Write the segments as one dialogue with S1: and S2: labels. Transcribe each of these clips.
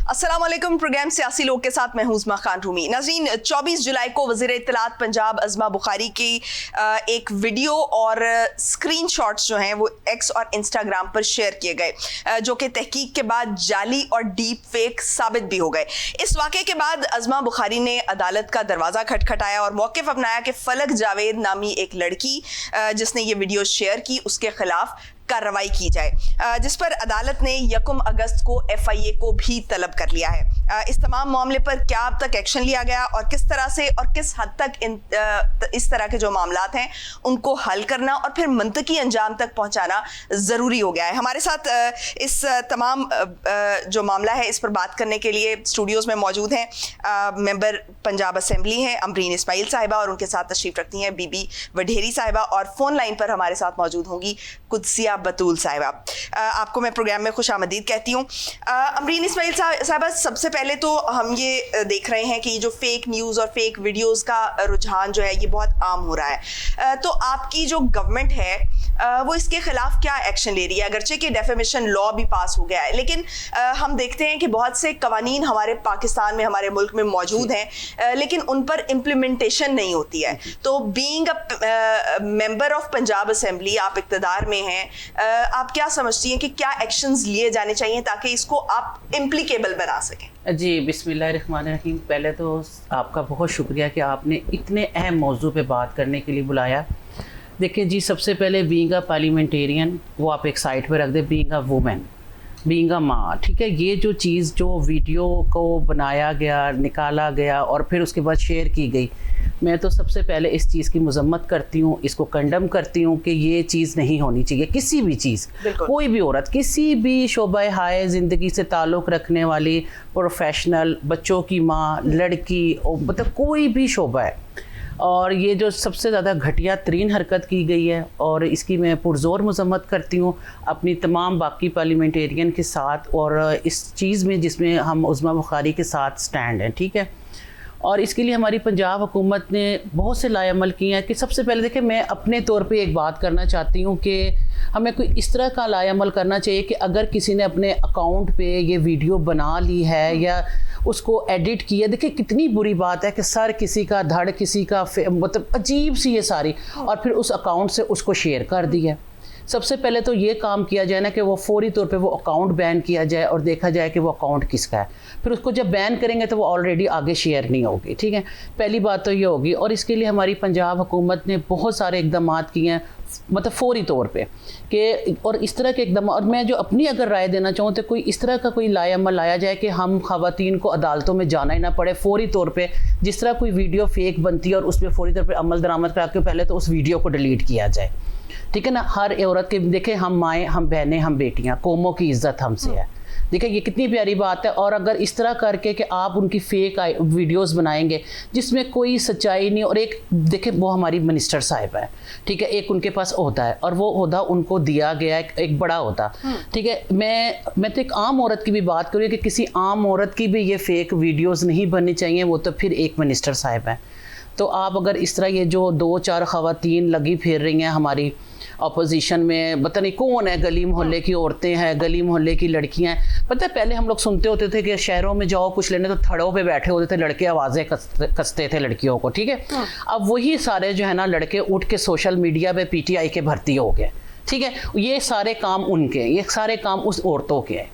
S1: अस्सलाम वालेकुम। प्रोग्राम सियासी लोग के साथ मैं हूं उस्मा खान रूमी। नाज़रीन, 24 जुलाई को वज़ीर इत्तलात पंजाब अज़मा बुखारी की एक वीडियो और स्क्रीनशॉट्स जो हैं वो एक्स और इंस्टाग्राम पर शेयर किए गए, जो कि तहकीक के बाद जाली और डीप फेक साबित भी हो गए। इस वाक़े के बाद अज़मा बुखारी ने अदालत का दरवाज़ा खटखटाया और मौक़िफ़ अपनाया कि फलक जावेद नामी एक लड़की जिसने ये वीडियो शेयर की उसके खिलाफ कार्रवाई की जाए, जिस पर अदालत ने 1 अगस्त को FIA को भी तलब कर लिया है। इस तमाम मामले पर क्या अब तक एक्शन लिया गया और किस तरह से और किस हद तक इस तरह के जो मामलात हैं उनको हल करना और फिर मंतकी अंजाम तक पहुंचाना ज़रूरी हो गया है। हमारे साथ इस तमाम जो मामला है इस पर बात करने के लिए स्टूडियोज़ में मौजूद हैं मेंबर पंजाब असम्बली हैं अमरीन इस्माइल साहिबा, और उनके साथ तशरीफ़ रखती हैं बीबी वढेरी साहिबा, और फ़ोन लाइन पर हमारे साथ मौजूद होंगी कुदसिया बतूल साहिबा। आपको मैं प्रोग्राम में खुशामदीद कहती हूँ। अमरीन इस्माइल साहिबा, सबसे पहले तो हम ये देख रहे हैं कि जो फेक न्यूज़ और फेक वीडियोस का रुझान जो है ये बहुत आम हो रहा है, तो आपकी जो गवर्नमेंट है वो इसके खिलाफ क्या एक्शन ले रही है? अगरचे कि डेफेमेशन लॉ भी पास हो गया है, लेकिन हम देखते हैं कि बहुत से कवानीन हमारे पाकिस्तान में, हमारे मुल्क में मौजूद हैं, लेकिन उन पर इम्प्लीमेंटेशन नहीं होती है। तो being a member of Punjab assembly, आप इक़्तिदार में हैं, आप क्या समझती हैं कि क्या एक्शंस लिए जाने चाहिए ताकि इसको आप इम्प्लीकेबल बना सकें?
S2: जी, बिस्मिल्लाहिर्रहमानिर्रहीम। पहले तो आपका बहुत शुक्रिया कि आपने इतने अहम मौजू पे बात करने के लिए बुलाया। देखिए जी, सबसे पहले बीइंग अ पार्लियामेंटेरियन, वो आप एक साइड पे रख दे, being a woman, being a माँ, ठीक है। ये जो चीज़ जो वीडियो को बनाया गया, निकाला गया और फिर उसके बाद शेयर की गई, मैं तो सबसे पहले इस चीज़ की मजम्मत करती हूँ, इसको कंडम करती हूँ कि ये चीज़ नहीं होनी चाहिए। किसी भी चीज़, कोई भी औरत, किसी भी शोबा हाय ज़िंदगी से ताल्लुक़ रखने वाली, प्रोफेशनल, बच्चों की माँ, लड़की, मतलब कोई भी शोबा है, और ये जो सबसे ज़्यादा घटिया तरीन हरकत की गई है और इसकी मैं पुरज़ोर मजम्मत करती हूँ अपनी तमाम बाकी पार्लियामेंटेरियन के साथ, और इस चीज़ में जिसमें हम अज़मा बुखारी के साथ स्टैंड हैं, ठीक है। और इसके लिए हमारी पंजाब हुकूमत ने बहुत से लाएअमल किए हैं कि सबसे पहले देखिए, मैं अपने तौर पे एक बात करना चाहती हूँ कि हमें कोई इस तरह का लाएअमल करना चाहिए कि अगर किसी ने अपने अकाउंट पे ये वीडियो बना ली है या उसको एडिट किया, देखिए कितनी बुरी बात है कि सर किसी का, धड़ किसी का, मतलब अजीब सी ये सारी, और फिर उस अकाउंट से उसको शेयर कर दिया। सबसे पहले तो ये काम किया जाए ना कि वो फौरी तौर पे वो अकाउंट बैन किया जाए और देखा जाए कि वो अकाउंट किसका है। फिर उसको जब बैन करेंगे तो वो ऑलरेडी आगे शेयर नहीं होगी, ठीक है। पहली बात तो ये होगी, और इसके लिए हमारी पंजाब हुकूमत ने बहुत सारे इकदाम किए हैं, मतलब फौरी तौर पे कि, और इस तरह के इकदाम, और मैं जो अपनी अगर राय देना चाहूँ तो कोई इस तरह का कोई लाएअमल लाया जाए कि हम ख़वातीन को अदालतों में जाना ही ना पड़े। फौरी तौर पे जिस तरह कोई वीडियो फेक बनती है और उस पर फौरी तौर पर अमल दरामद करा के पहले तो उस वीडियो को डिलीट किया जाए, ठीक है ना। हर औरत के, देखें हम माएँ, हम बहनें, हम बेटियाँ, कौमों की इज़्ज़त हमसे है, देखिए ये कितनी प्यारी बात है। और अगर इस तरह करके कि आप उनकी फेक वीडियोस बनाएंगे जिसमें कोई सच्चाई नहीं, और एक देखिए वो हमारी मिनिस्टर साहिब है, ठीक है, एक उनके पास ओहदा है और वो ओहदा उनको दिया गया है, एक बड़ा ओहदा, ठीक है। मैं तो एक आम औरत की भी बात करूँ कि किसी आम औरत की भी ये फेक वीडियोज़ नहीं बननी चाहिए, वो तो फिर एक मिनिस्टर साहिब है। तो आप अगर इस तरह ये जो 2-4 ख़वातीन लगी फिर रही हैं हमारी अपोजिशन में, पता नहीं कौन है, गली मोहल्ले की औरतें हैं, गली मोहल्ले की लड़कियां हैं, पता है पहले हम लोग सुनते होते थे कि शहरों में जाओ कुछ लेने तो थड़ों पे बैठे होते थे लड़के, आवाज़ें कसते थे लड़कियों को, ठीक है। अब वही सारे जो है ना लड़के उठ के सोशल मीडिया पे PTI के भर्ती हो गए, ठीक है। ये सारे काम उनके, ये सारे काम उस औरतों के हैं,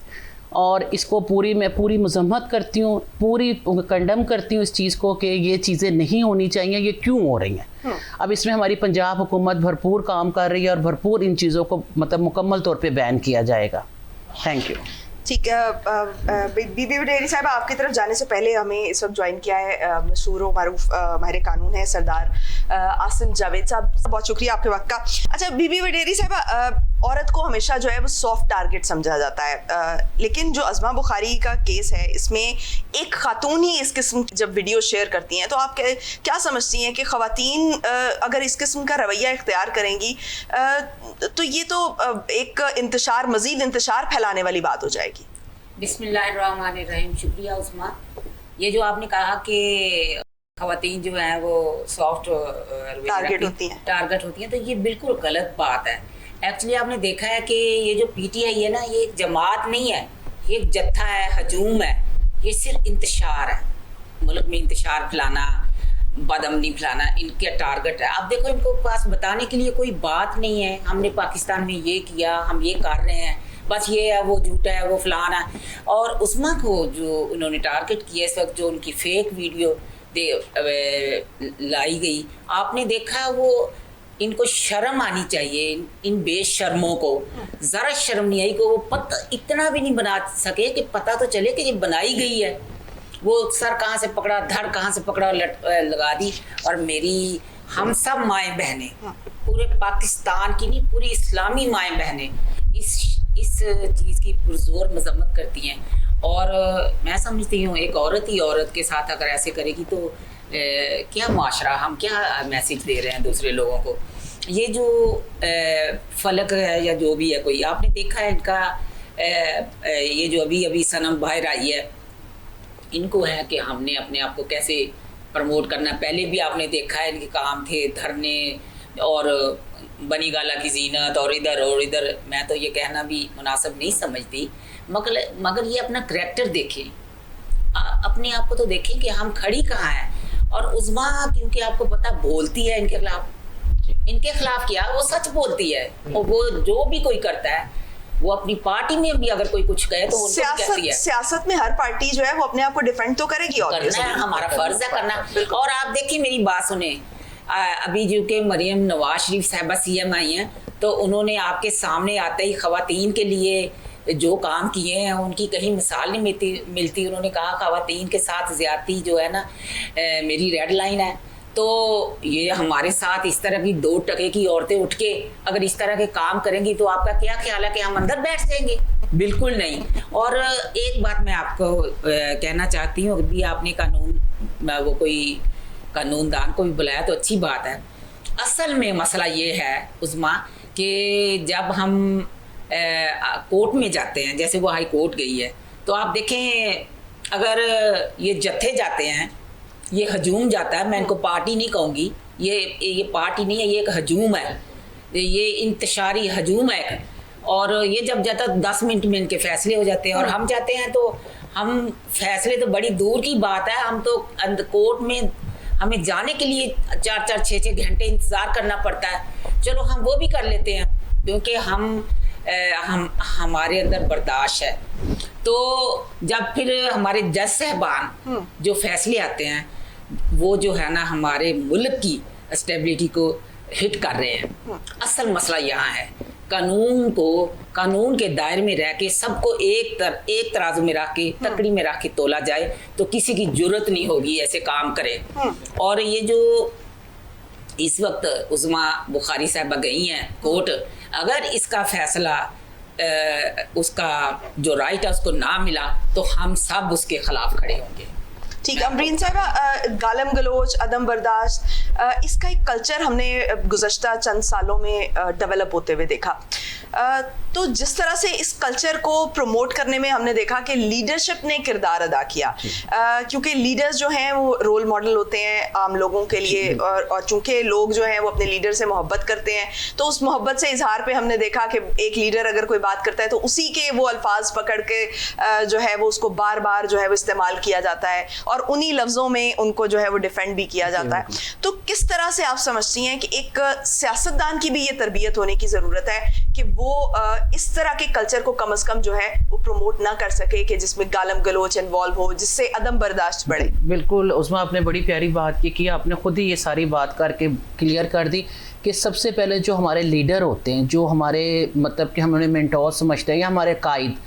S2: और इसको मैं पूरी मजम्मत करती हूँ, पूरी कंडम करती हूँ इस चीज़ को कि ये चीज़ें नहीं होनी चाहिए, ये क्यों हो रही हैं। अब इसमें हमारी पंजाब हुकूमत भरपूर काम कर रही है और भरपूर इन चीज़ों को मतलब मुकम्मल तौर पे बैन किया जाएगा। Thank you.
S1: ठीक है, बीबी वढेरी साहब, आपकी तरफ जाने से पहले हमें इस वक्त ज्वाइन किया है मशहूर व मारूफ माहिर कानून है सरदार आसिम जावेद साहब, बहुत शुक्रिया आपके वक्त का। अच्छा बीबी वढेरी साहब, औरत को हमेशा जो है वो सॉफ्ट टारगेट समझा जाता है, लेकिन जो अज़मा बुखारी का केस है इसमें एक खातून ही इस किस्म जब वीडियो शेयर करती हैं, तो आप क्या समझती हैं कि ख़वातीन अगर इस किस्म का रवैया इख्तियार करेंगी तो ये तो एक इंतशार, मज़ीद इंतशार फैलाने वाली बात हो जाएगी?
S3: बिस्मिल्लाहिर्रहमानिर्रहीम। शुक्रिया उस्मा। ये जो आपने कहा कि ख़वातीन जो हैं वो सॉफ्ट टारगेट होती हैं, तो ये बिल्कुल गलत बात है। एक्चुअली आपने देखा है कि ये जो PTI है ना, ये एक जमात नहीं है, ये एक जत्था है, हजूम है। ये सिर्फ इंतशार है, मुल्क में इंतशार फैलाना, बदअमनी फैलाना इनका टारगेट है। आप देखो, इनको पास बताने के लिए कोई बात नहीं है, हमने पाकिस्तान में ये किया, हम ये कर रहे हैं, बस ये है, वो झूठा है, वो फलाना है। और उस्मा को जो उन्होंने टारगेट किया इस वक्त, जो उनकी फेक वीडियो लाई गई, आपने देखा, वो इनको शर्म आनी चाहिए, इन बेशर्मों को ज़रा शर्म नहीं आई को वो पता इतना भी नहीं बना सके कि पता तो चले कि ये बनाई गई है। वो सर कहाँ से पकड़ा, धड़ कहाँ से पकड़ा, लगा दी। और मेरी हम सब माएँ बहनें, पूरे पाकिस्तान की नहीं, पूरी इस्लामी माएँ बहनें इस चीज़ की पुरजोर मजम्मत करती हैं। और मैं समझती हूँ एक औरत ही औरत के साथ अगर ऐसे करेगी तो क्या माशरा, हम क्या मैसेज दे रहे हैं दूसरे लोगों को। ये जो फलक है या जो भी है, कोई आपने देखा है इनका ये जो अभी सनम बाहर आई है, इनको है कि हमने अपने आप को कैसे प्रमोट करना। पहले भी आपने देखा है इनके काम थे धरने और बनी गाला की जीनत और इधर। मैं तो ये कहना भी मुनासिब नहीं समझती, मगर ये अपना करैक्टर देखें, अपने आप को तो देखें कि हम खड़ी कहाँ हैं। और उस्मा क्योंकि आपको पता बोलती है इनके खिलाफ क्या, वो सच बोलती है। और वो जो भी कोई करता है, वो अपनी पार्टी में भी अगर कोई कुछ कहे तो उनको कहती है।
S1: सियासत में हर पार्टी जो है वो अपने आप को डिफेंड तो करेगी, और
S3: करना है, हमारा फर्ज है करना। और आप देखिए, मेरी बात सुने, अभी जो कि मरियम नवाज शरीफ साहिबा CM आई हैं, तो उन्होंने आपके सामने आते ही खवातीन के लिए जो काम किए हैं उनकी कहीं मिसाल नहीं मिलती। उन्होंने कहा खवातीन के साथ ज़्यादती जो है ना मेरी रेड लाइन है। तो ये हमारे साथ इस तरह की 2% की औरतें उठ के अगर इस तरह के काम करेंगी तो आपका क्या ख्याल है कि हम अंदर बैठ जाएंगे? बिल्कुल नहीं। और एक बात मैं आपको कहना चाहती हूँ, अभी आपने वो कोई कानूनदान को भी बुलाया तो अच्छी बात है। असल में मसला ये है उस्मा कि जब हम कोर्ट में जाते हैं, जैसे वो हाई कोर्ट गई है, तो आप देखें अगर ये जत्थे जाते हैं, ये हजूम जाता है, मैं इनको पार्टी नहीं कहूँगी, ये पार्टी नहीं है, ये एक हजूम है, ये इंतशारी हजूम है। और ये जब जाता 10 मिनट में इनके फैसले हो जाते हैं। और हम जाते हैं तो हम फैसले तो बड़ी दूर की बात है, हम तो कोर्ट में हमें जाने के लिए 4-4, 6-6 घंटे इंतज़ार करना पड़ता है। चलो हम वो भी कर लेते हैं क्योंकि हमारे अंदर बर्दाश्त है। तो जब फिर हमारे जज साहबान जो फैसले आते हैं, वो जो है ना हमारे मुल्क की स्टेबिलिटी को हिट कर रहे हैं। असल मसला यहाँ है, कानून के दायरे में रह के सबको एक तराजू में रख के, तकड़ी में रख के तोला जाए तो किसी की जरूरत नहीं होगी ऐसे काम करे। और ये जो इस वक्त उस्मा बुखारी साहबा गई हैं कोर्ट, अगर इसका फैसला उसका जो राइट है उसको ना मिला तो हम सब उसके खिलाफ खड़े होंगे।
S1: ठीक है अमरीन साहबा, गालम गलोच, अदम बर्दाश्त, इसका एक कल्चर हमने गुज़श्ता चंद सालों में डेवलप होते हुए देखा। तो जिस तरह से इस कल्चर को प्रमोट करने में हमने देखा कि लीडरशिप ने किरदार अदा किया, क्योंकि लीडर्स जो हैं वो रोल मॉडल होते हैं आम लोगों के लिए, और चूंकि लोग जो हैं वो अपने लीडर से मोहब्बत करते हैं, तो उस मोहब्बत से इजहार पे हमने देखा कि एक लीडर अगर कोई बात करता है तो उसी के वो अल्फाज पकड़ के जो है वो उसको बार बार जो है वो इस्तेमाल किया जाता है और उन्हीं लफ्जों में उनको जो है वो डिफेंड भी किया जाता है। तो किस तरह से आप समझती हैं कि एक सियासतदान की भी ये तरबियत होने की ज़रूरत है कि वो इस तरह के कल्चर को कम से कम जो है वो प्रमोट ना कर सके कि जिसमें गालम गलोच इन्वॉल्व हो, जिससे अदम बर्दाश्त बढ़े? बिल्कुल
S2: उस्मा, आपने बड़ी प्यारी बात की आपने खुद ही ये सारी बात करके क्लियर कर दी कि सबसे पहले जो हमारे लीडर होते हैं, जो हमारे मतलब कि हम उन्हें मेंटोर समझते हैं या हमारे कायद।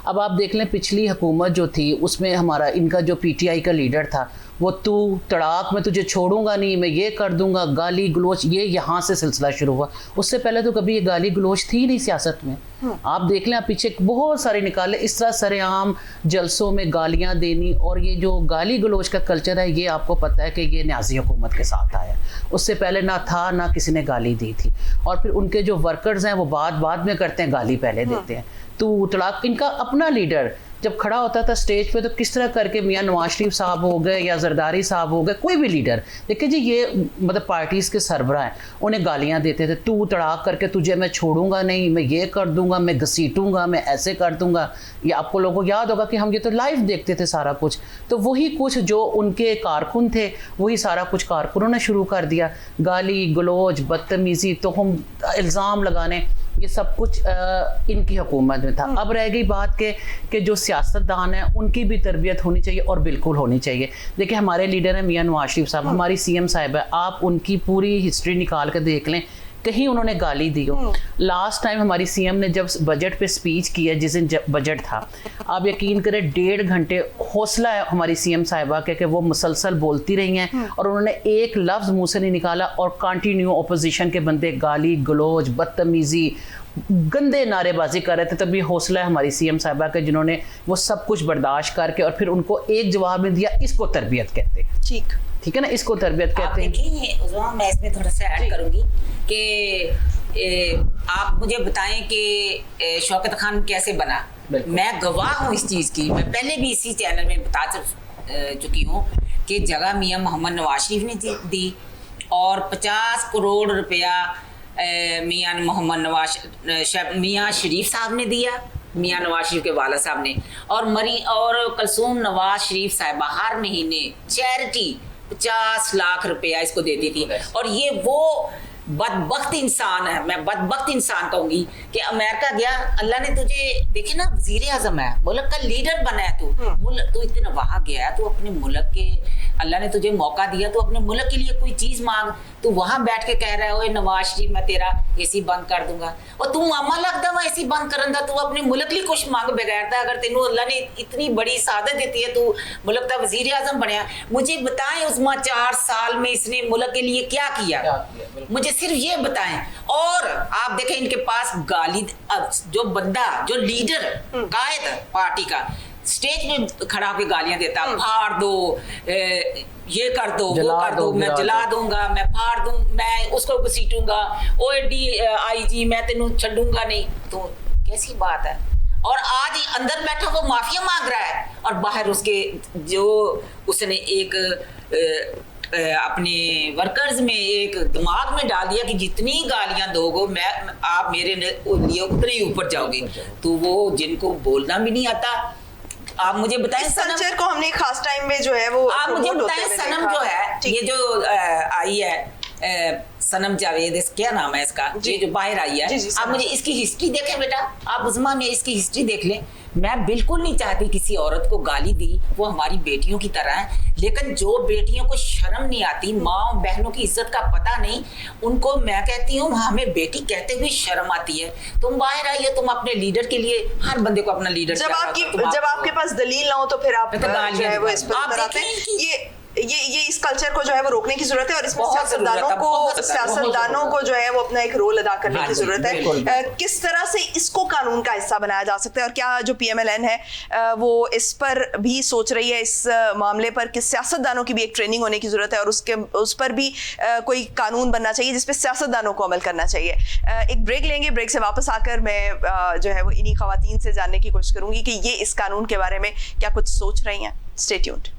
S2: अब आप देख लें पिछली हुकूमत जो थी उसमें हमारा इनका जो PTI का लीडर था वो तू तड़ाक मैं तुझे छोड़ूंगा नहीं, मैं ये कर दूंगा, गाली गलोच, ये यहाँ से सिलसिला शुरू हुआ। उससे पहले तो कभी ये गाली गलोच थी नहीं सियासत में। आप देख लें, आप पीछे बहुत सारे निकाले इस तरह सरेआम जलसों में गालियाँ देनी, और ये जो गाली गलोच का कल्चर है ये आपको पता है कि ये न्याजी हुकूमत के साथ आया, उससे पहले ना था, ना किसी ने गाली दी थी। और फिर उनके जो वर्कर्स हैं वो बाद में करते हैं, गाली पहले देते हैं। तो तड़ाक इनका अपना लीडर जब खड़ा होता था स्टेज पे तो किस तरह करके मियां नवाज शरीफ साहब हो गए या जरदारी साहब हो गए, कोई भी लीडर, देखिए जी ये मतलब पार्टीज़ के सरबराह हैं, उन्हें गालियां देते थे, तू तड़ाक करके तुझे मैं छोड़ूंगा नहीं, मैं ये कर दूंगा, मैं घसीटूंगा, मैं ऐसे कर दूंगा। ये आपको लोगों को याद होगा कि हम ये तो लाइव देखते थे सारा कुछ। तो वही कुछ जो उनके कारकुन थे वही सारा कुछ कारकुनों ने शुरू कर दिया, गाली गलोच, बदतमीज़ी, तोहम, इल्ज़ाम लगाने, ये सब कुछ इनकी हुकूमत में था। अब रह गई बात कि जो सियासतदान हैं उनकी भी तरबियत होनी चाहिए, और बिल्कुल होनी चाहिए। देखिए हमारे लीडर हैं मियां नवाज शरीफ साहब, हमारी सीएम साहिब है, आप उनकी पूरी हिस्ट्री निकाल कर देख लें, कहीं उन्होंने गाली दी हो। लास्ट टाइम हमारी सीएम ने जब बजट पे स्पीच की है, जिस दिन बजट था, आप यकीन करें 1.5 घंटे हौसला है हमारी सीएम साहिबा के कि वो मुसलसल बोलती रही हैं और उन्होंने एक लफ्ज़ मुंह से नहीं निकाला, और कंटिन्यू अपोजिशन के बंदे गाली गलोच, बदतमीज़ी, गंदे नारेबाजी कर रहे थे। तब ये हौसला है हमारी सीएम साहिबा के, जिन्होंने वो सब कुछ बर्दाश्त करके और फिर उनको एक जवाब में दिया, इसको तरबियत कहते हैं। ठीक है ना, इसको तरबियत कहते हैं।
S3: देखिए उज़मा, मैं इसमें थोड़ा सा ऐड करूंगी कि आप मुझे बताएं कि शौकत खान कैसे बना। मैं गवाह हूँ इस चीज़ की, मैं पहले भी इसी चैनल में बता चुकी हूँ कि जगह मियां मोहम्मद नवाज शरीफ ने दी, और 50 करोड़ रुपया मियां मोहम्मद मियां शरीफ साहब ने दिया, मियां नवाज शरीफ के वाला साहब ने, और कलसूम नवाज शरीफ साहिबा हर महीने चैरिटी 50 लाख रुपया इसको देती थी। और ये वो बदबख्त इंसान है, मैं बदबख्त इंसान कहूंगी, कि अमेरिका गया, अल्लाह ने तुझे, देखे ना वजीर आजम है, मुल्क का लीडर बना है तू इतना वहां गया है, तू अपने मुल्क के, अल्लाह ने तुझे मौका दिया, तू अपने मुल्क के लिए कोई चीज मांग, तू वहां बैठ के कह रहा है नवाज शरीफ मैं तेरा एसी बंद कर दूंगा, और तू मामा लगता वा एसी बंद करन दा, तू अपने मुल्क लिए कुछ मांग बगैर था। अगर तेनू अल्लाह ने इतनी बड़ी सादत देती है, तू मुल्क का वजीर आजम बनया, मुझे बताएं उस्मा 4 साल में इसने मुल्क के लिए क्या किया, मुझे सिर्फ ये बताएं। और आप देखें इनके पास गाली, जो बंदा, जो लीडर, कायद पार्टी का, स्टेज में खड़ा होकर गालियां देता, फाड़ दो, ये कर दो, वो कर दो, मैं जला दूंगा, मैं फाड़ दूं, मैं उसको घसीटूंगा, OAD-IG मैं तेनू छड़ूंगा नहीं। तो कैसी बात है। और आज अंदर बैठा वो माफिया मांग रहा है, और बाहर उसके जो उसने एक अपने वर्कर्स में एक दिमाग में डाल दिया कि जितनी गालियां दोगे आप मेरे लिए उतने ही ऊपर जाओगे। तो वो जिनको बोलना भी नहीं आता, आप मुझे बताएं,
S1: कल्चर को हमने खास टाइम में जो है वो
S3: आप मुझे बताएं, सनम जो है, ये जो आई है सनम जावेद, क्या नाम है इसका, ये जो बाहर आई है, आप मुझे इसकी हिस्ट्री देखें बेटा, आप उस्मा में इसकी हिस्ट्री देख लें। मैं बिल्कुल नहीं चाहती किसी औरत को गाली दी, वो हमारी बेटियों की तरह है, लेकिन जो बेटियों को शर्म नहीं आती, माँ बहनों की इज्जत का पता नहीं, उनको मैं कहती हूँ हमें बेटी कहते हुए शर्म आती है। तुम बाहर आई हो, तुम अपने लीडर के लिए, हर बंदे को अपना लीडर,
S1: जब आपके पास दलील ना हो तो फिर आप जो है वो इस पर आते हैं। ये इस कल्चर को जो है वो रोकने की जरूरत है, और इसमें सियासतदानों को जो है वो अपना एक रोल अदा करने की जरूरत है। किस तरह से इसको कानून का हिस्सा बनाया जा सकता है, और क्या जो PMLN है वो इस पर भी सोच रही है, इस मामले पर कि सियासतदानों की भी एक ट्रेनिंग होने की जरूरत है, और उस पर भी कोई कानून बनना चाहिए जिसपे सियासतदानों को अमल करना चाहिए। एक ब्रेक लेंगे, ब्रेक से वापस आकर मैं जो है वो इन्हीं खवातीन से जानने की कोशिश करूंगी कि ये इस कानून के बारे में क्या कुछ सोच रही हैं। Stay tuned.